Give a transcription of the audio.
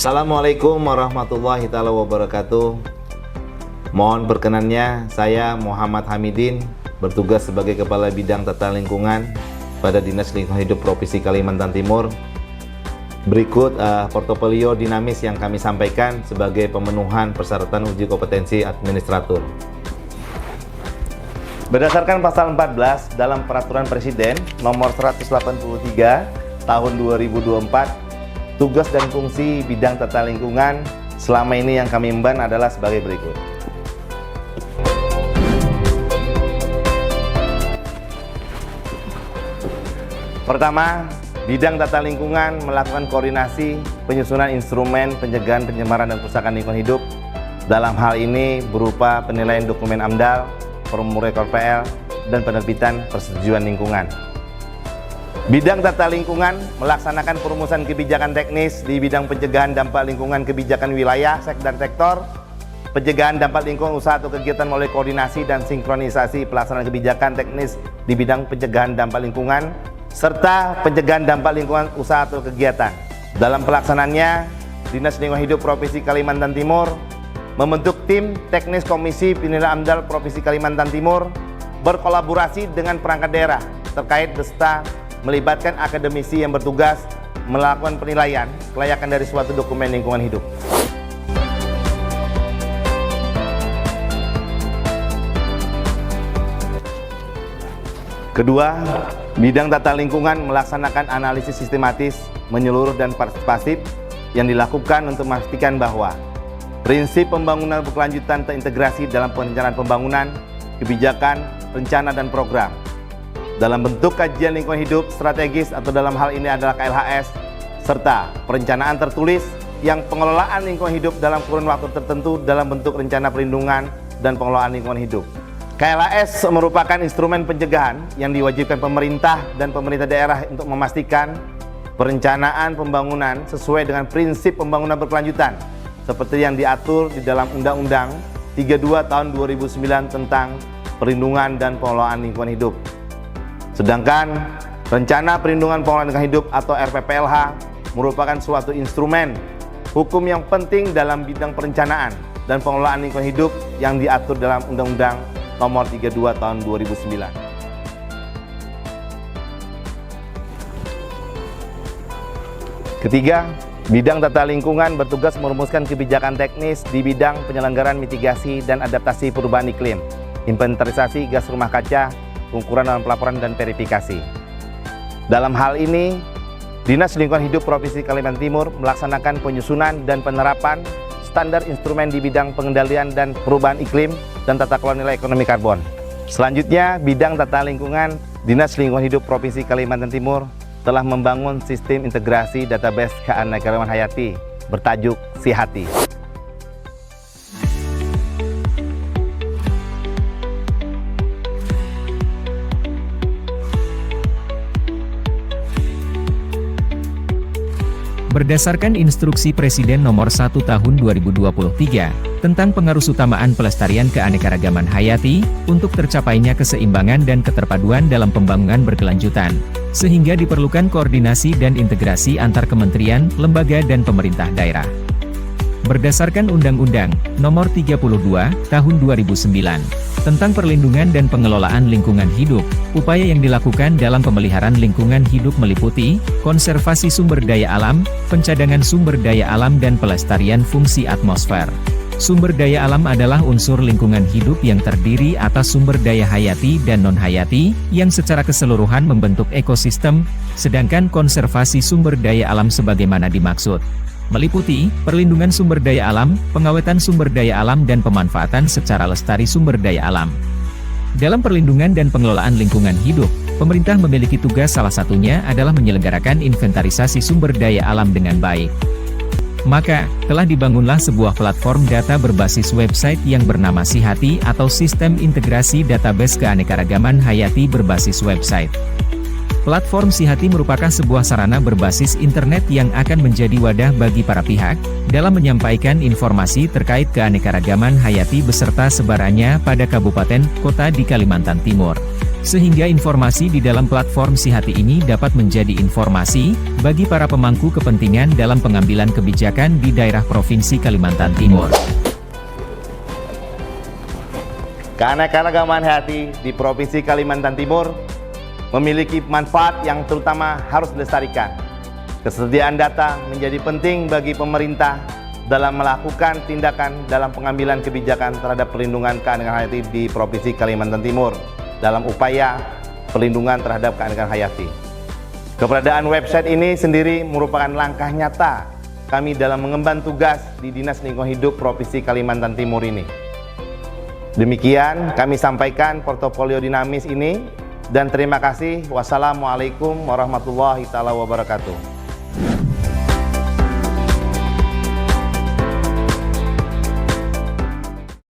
Assalamualaikum warahmatullahi wabarakatuh. Mohon perkenannya, saya Muhammad Hamidin bertugas sebagai Kepala Bidang Tata Lingkungan pada Dinas Lingkungan Hidup Provinsi Kalimantan Timur. Berikut portofolio dinamis yang kami sampaikan sebagai pemenuhan persyaratan uji kompetensi administratur. Berdasarkan pasal 14 dalam Peraturan Presiden nomor 183 tahun 2024, tugas dan fungsi bidang tata lingkungan selama ini yang kami emban adalah sebagai berikut. Pertama, bidang tata lingkungan melakukan koordinasi penyusunan instrumen pencegahan pencemaran dan kerusakan lingkungan hidup. Dalam hal ini berupa penilaian dokumen AMDAL, formulir KPL, dan penerbitan persetujuan lingkungan. Bidang tata lingkungan melaksanakan perumusan kebijakan teknis di bidang pencegahan dampak lingkungan kebijakan wilayah dan sektor, pencegahan dampak lingkungan usaha atau kegiatan melalui koordinasi dan sinkronisasi pelaksanaan kebijakan teknis di bidang pencegahan dampak lingkungan, serta pencegahan dampak lingkungan usaha atau kegiatan. Dalam pelaksanaannya, Dinas Lingkungan Hidup Provinsi Kalimantan Timur membentuk tim teknis Komisi Penilaian AMDAL Provinsi Kalimantan Timur berkolaborasi dengan perangkat daerah terkait beserta melibatkan akademisi yang bertugas melakukan penilaian kelayakan dari suatu dokumen lingkungan hidup. Kedua, bidang tata lingkungan melaksanakan analisis sistematis, menyeluruh dan partisipatif yang dilakukan untuk memastikan bahwa prinsip pembangunan berkelanjutan terintegrasi dalam perencanaan pembangunan, kebijakan, rencana dan program dalam bentuk kajian lingkungan hidup strategis atau dalam hal ini adalah KLHS, serta perencanaan tertulis yang pengelolaan lingkungan hidup dalam kurun waktu tertentu dalam bentuk rencana perlindungan dan pengelolaan lingkungan hidup. KLHS merupakan instrumen pencegahan yang diwajibkan pemerintah dan pemerintah daerah untuk memastikan perencanaan pembangunan sesuai dengan prinsip pembangunan berkelanjutan seperti yang diatur di dalam Undang-Undang 32 tahun 2009 tentang perlindungan dan pengelolaan lingkungan hidup. Sedangkan Rencana Perlindungan Pengelolaan Lingkungan Hidup atau RPPLH merupakan suatu instrumen hukum yang penting dalam bidang perencanaan dan pengelolaan lingkungan hidup yang diatur dalam Undang-Undang Nomor 32 Tahun 2009. Ketiga, bidang tata lingkungan bertugas merumuskan kebijakan teknis di bidang penyelenggaraan mitigasi dan adaptasi perubahan iklim, inventarisasi gas rumah kaca, pengukuran dalam pelaporan dan verifikasi. Dalam hal ini, Dinas Lingkungan Hidup Provinsi Kalimantan Timur melaksanakan penyusunan dan penerapan standar instrumen di bidang pengendalian dan perubahan iklim dan tata kelola nilai ekonomi karbon. Selanjutnya, bidang tata lingkungan Dinas Lingkungan Hidup Provinsi Kalimantan Timur telah membangun sistem integrasi database keanekaragaman hayati bertajuk SIHATI. Berdasarkan Instruksi Presiden Nomor 1 Tahun 2023 tentang pengarusutamaan pelestarian keanekaragaman hayati untuk tercapainya keseimbangan dan keterpaduan dalam pembangunan berkelanjutan, sehingga diperlukan koordinasi dan integrasi antar kementerian, lembaga dan pemerintah daerah. Berdasarkan Undang-Undang Nomor 32 Tahun 2009 tentang perlindungan dan pengelolaan lingkungan hidup, upaya yang dilakukan dalam pemeliharaan lingkungan hidup meliputi konservasi sumber daya alam, pencadangan sumber daya alam dan pelestarian fungsi atmosfer. Sumber daya alam adalah unsur lingkungan hidup yang terdiri atas sumber daya hayati dan non-hayati, yang secara keseluruhan membentuk ekosistem, sedangkan konservasi sumber daya alam sebagaimana dimaksud meliputi perlindungan sumber daya alam, pengawetan sumber daya alam dan pemanfaatan secara lestari sumber daya alam. Dalam perlindungan dan pengelolaan lingkungan hidup, pemerintah memiliki tugas salah satunya adalah menyelenggarakan inventarisasi sumber daya alam dengan baik. Maka, telah dibangunlah sebuah platform data berbasis website yang bernama SIHATI atau Sistem Integrasi Database Keanekaragaman Hayati berbasis website. Platform SIHATI merupakan sebuah sarana berbasis internet yang akan menjadi wadah bagi para pihak dalam menyampaikan informasi terkait keanekaragaman hayati beserta sebarannya pada kabupaten kota di Kalimantan Timur. sehingga informasi di dalam platform Si Hati ini dapat menjadi informasi bagi para pemangku kepentingan dalam pengambilan kebijakan di daerah Provinsi Kalimantan Timur. Keanekaragaman hayati di Provinsi Kalimantan Timur memiliki manfaat yang terutama harus dilestarikan. Kesediaan data menjadi penting bagi pemerintah dalam melakukan tindakan dalam pengambilan kebijakan terhadap perlindungan keanekaragaman hayati di Provinsi Kalimantan Timur dalam upaya perlindungan terhadap keanekaragaman hayati. Keberadaan website ini sendiri merupakan langkah nyata kami dalam mengemban tugas di Dinas Lingkungan Hidup Provinsi Kalimantan Timur ini. Demikian kami sampaikan portofolio dinamis ini, dan terima kasih. Wassalamualaikum warahmatullahi wabarakatuh.